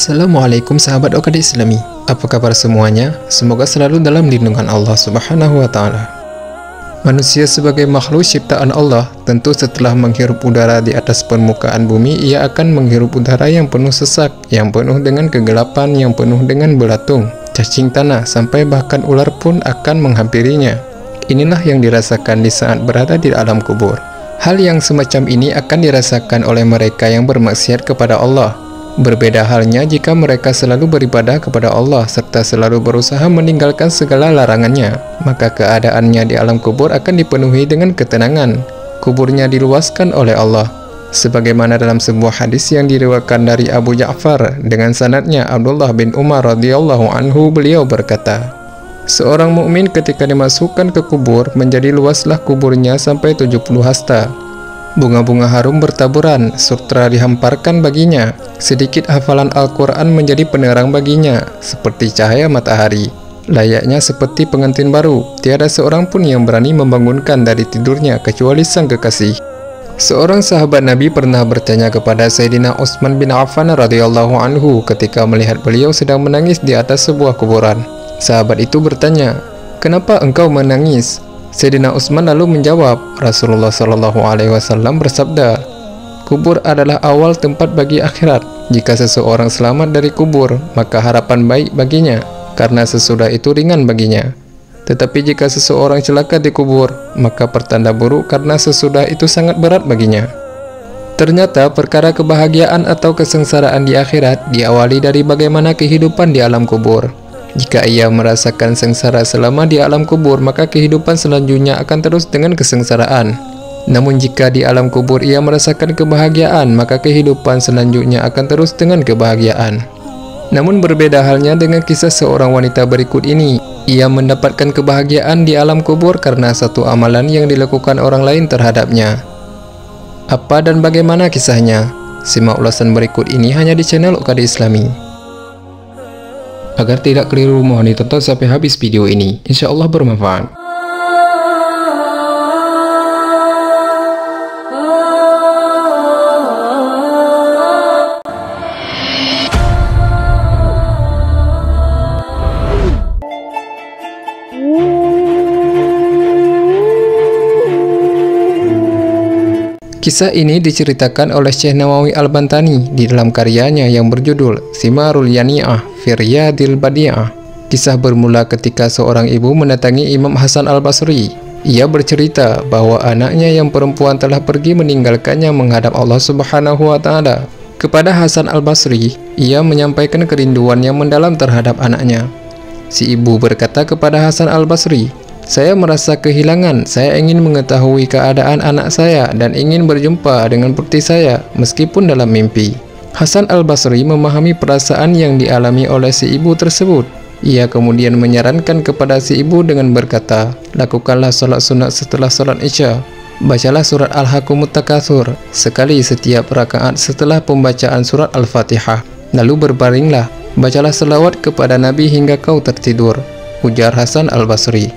Assalamualaikum sahabat OKD Islami. Apa kabar semuanya? Semoga selalu dalam lindungan Allah Subhanahu wa Ta'ala. Manusia sebagai makhluk ciptaan Allah, tentu setelah menghirup udara di atas permukaan bumi, ia akan menghirup udara yang penuh sesak, yang penuh dengan kegelapan, yang penuh dengan belatung, cacing tanah, sampai bahkan ular pun akan menghampirinya. Inilah yang dirasakan di saat berada di alam kubur. Hal yang semacam ini akan dirasakan oleh mereka yang bermaksiat kepada Allah. Berbeda halnya jika mereka selalu beribadah kepada Allah serta selalu berusaha meninggalkan segala larangannya, maka keadaannya di alam kubur akan dipenuhi dengan ketenangan. Kuburnya diluaskan oleh Allah. Sebagaimana dalam sebuah hadis yang diriwayatkan dari Abu Ja'far dengan sanadnya Abdullah bin Umar radhiyallahu anhu, beliau berkata, seorang mukmin ketika dimasukkan ke kubur, menjadi luaslah kuburnya sampai 70 hasta. Bunga-bunga harum bertaburan, sutra dihamparkan baginya. Sedikit hafalan Al-Quran menjadi penerang baginya, seperti cahaya matahari. Layaknya seperti pengantin baru, tiada seorang pun yang berani membangunkan dari tidurnya kecuali sang kekasih. Seorang sahabat Nabi pernah bertanya kepada Sayyidina Utsman bin Affan radhiyallahu anhu ketika melihat beliau sedang menangis di atas sebuah kuburan. Sahabat itu bertanya, "Kenapa engkau menangis?" Sayyidina Utsman lalu menjawab, Rasulullah SAW bersabda, kubur adalah awal tempat bagi akhirat. Jika seseorang selamat dari kubur, maka harapan baik baginya, karena sesudah itu ringan baginya. Tetapi jika seseorang celaka di kubur, maka pertanda buruk karena sesudah itu sangat berat baginya. Ternyata perkara kebahagiaan atau kesengsaraan di akhirat diawali dari bagaimana kehidupan di alam kubur. Jika ia merasakan sengsara selama di alam kubur, maka kehidupan selanjutnya akan terus dengan kesengsaraan. Namun jika di alam kubur ia merasakan kebahagiaan, maka kehidupan selanjutnya akan terus dengan kebahagiaan. Namun berbeda halnya dengan kisah seorang wanita berikut ini. Ia mendapatkan kebahagiaan di alam kubur karena satu amalan yang dilakukan orang lain terhadapnya. Apa dan bagaimana kisahnya? Simak ulasan berikut ini hanya di channel OKD Islami. Agar tidak keliru, mohon ditonton sampai habis video ini. Insya Allah bermanfaat. Kisah ini diceritakan oleh Syekh Nawawi Al-Bantani di dalam karyanya yang berjudul Simarul Yani'ah fi Riyadil Badi'ah. Kisah bermula ketika seorang ibu mendatangi Imam Hasan Al-Basri. Ia bercerita bahwa anaknya yang perempuan telah pergi meninggalkannya menghadap Allah Subhanahu wa Ta'ala. Kepada Hasan Al-Basri, ia menyampaikan kerinduan yang mendalam terhadap anaknya. Si ibu berkata kepada Hasan Al-Basri, "Saya merasa kehilangan, saya ingin mengetahui keadaan anak saya dan ingin berjumpa dengan putri saya meskipun dalam mimpi." Hasan Al-Basri memahami perasaan yang dialami oleh si ibu tersebut. Ia kemudian menyarankan kepada si ibu dengan berkata, "Lakukanlah sholat sunat setelah sholat isya. Bacalah surat Al-Hakumut Takatsur sekali setiap rakaat setelah pembacaan surat Al-Fatihah. Lalu berbaringlah, bacalah selawat kepada Nabi hingga kau tertidur," ujar Hasan Al-Basri.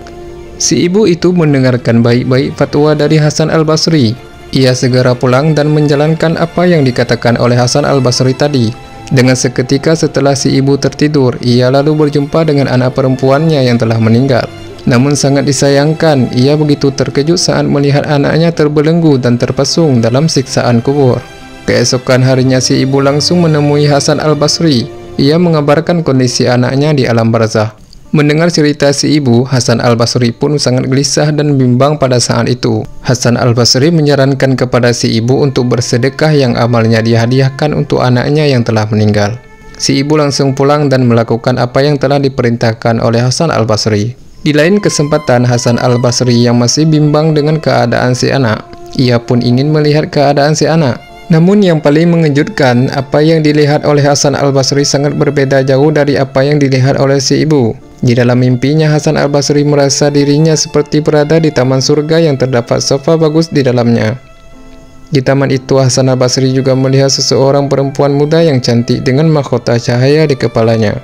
Si ibu itu mendengarkan baik-baik fatwa dari Hasan Al-Basri. Ia segera pulang dan menjalankan apa yang dikatakan oleh Hasan Al-Basri tadi. Dengan seketika setelah si ibu tertidur, ia lalu berjumpa dengan anak perempuannya yang telah meninggal. Namun sangat disayangkan, ia begitu terkejut saat melihat anaknya terbelenggu dan terpasung dalam siksaan kubur. Keesokan harinya si ibu langsung menemui Hasan Al-Basri. Ia mengabarkan kondisi anaknya di alam barzah. Mendengar cerita si ibu, Hasan Al-Basri pun sangat gelisah dan bimbang pada saat itu. Hasan Al-Basri menyarankan kepada si ibu untuk bersedekah yang amalnya dihadiahkan untuk anaknya yang telah meninggal. Si ibu langsung pulang dan melakukan apa yang telah diperintahkan oleh Hasan Al-Basri. Di lain kesempatan, Hasan Al-Basri yang masih bimbang dengan keadaan si anak, ia pun ingin melihat keadaan si anak. Namun yang paling mengejutkan, apa yang dilihat oleh Hasan Al-Basri sangat berbeda jauh dari apa yang dilihat oleh si ibu. Di dalam mimpinya, Hasan Al-Basri merasa dirinya seperti berada di taman surga yang terdapat sofa bagus di dalamnya. Di taman itu, Hasan Al-Basri juga melihat seseorang perempuan muda yang cantik dengan mahkota cahaya di kepalanya.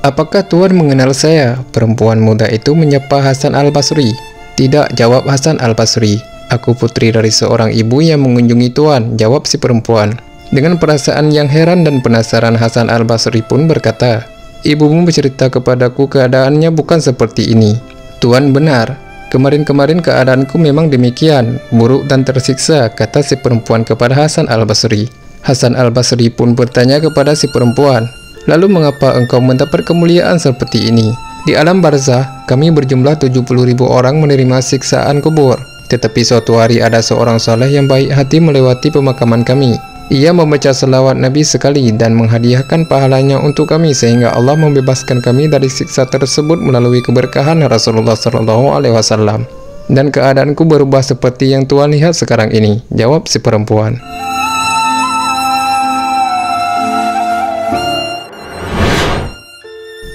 "Apakah Tuan mengenal saya?" Perempuan muda itu menyapa Hasan Al-Basri. "Tidak," jawab Hasan Al-Basri. "Aku putri dari seorang ibu yang mengunjungi Tuan," jawab si perempuan. Dengan perasaan yang heran dan penasaran, Hasan al-Basri pun berkata, "Ibumu bercerita kepadaku keadaannya bukan seperti ini." "Tuan benar, kemarin-kemarin keadaanku memang demikian, buruk dan tersiksa," kata si perempuan kepada Hasan al-Basri. Hasan al-Basri pun bertanya kepada si perempuan, "Lalu mengapa engkau mendapat kemuliaan seperti ini?" "Di alam barzah, kami berjumlah 70.000 orang menerima siksaan kubur. Tetapi suatu hari ada seorang saleh yang baik hati melewati pemakaman kami. Ia membaca selawat Nabi sekali dan menghadiahkan pahalanya untuk kami sehingga Allah membebaskan kami dari siksa tersebut melalui keberkahan Rasulullah SAW. Dan keadaanku berubah seperti yang Tuan lihat sekarang ini," jawab si perempuan.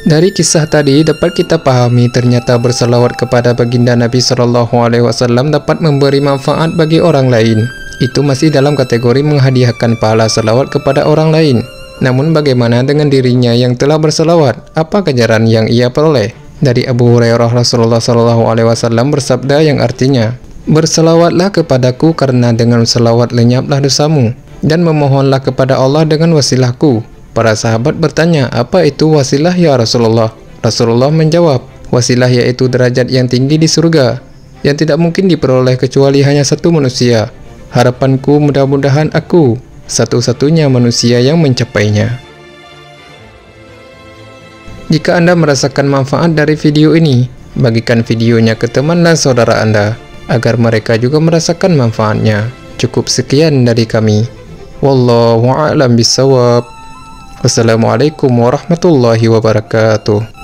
Dari kisah tadi dapat kita pahami ternyata berselawat kepada baginda Nabi SAW dapat memberi manfaat bagi orang lain. Itu masih dalam kategori menghadiahkan pahala selawat kepada orang lain. Namun bagaimana dengan dirinya yang telah berselawat? Apa ganjaran yang ia peroleh? Dari Abu Hurairah, Rasulullah SAW bersabda yang artinya, "Berselawatlah kepadaku karena dengan selawat lenyaplah dosamu, dan memohonlah kepada Allah dengan wasilahku." Para sahabat bertanya, "Apa itu wasilah ya Rasulullah?" Rasulullah menjawab, "Wasilah yaitu derajat yang tinggi di surga, yang tidak mungkin diperoleh kecuali hanya satu manusia. Harapanku mudah-mudahan aku satu-satunya manusia yang mencapainya." Jika Anda merasakan manfaat dari video ini, bagikan videonya ke teman dan saudara Anda, agar mereka juga merasakan manfaatnya. Cukup sekian dari kami. Wallahu a'lam bishawab. Wassalamualaikum warahmatullahi wabarakatuh.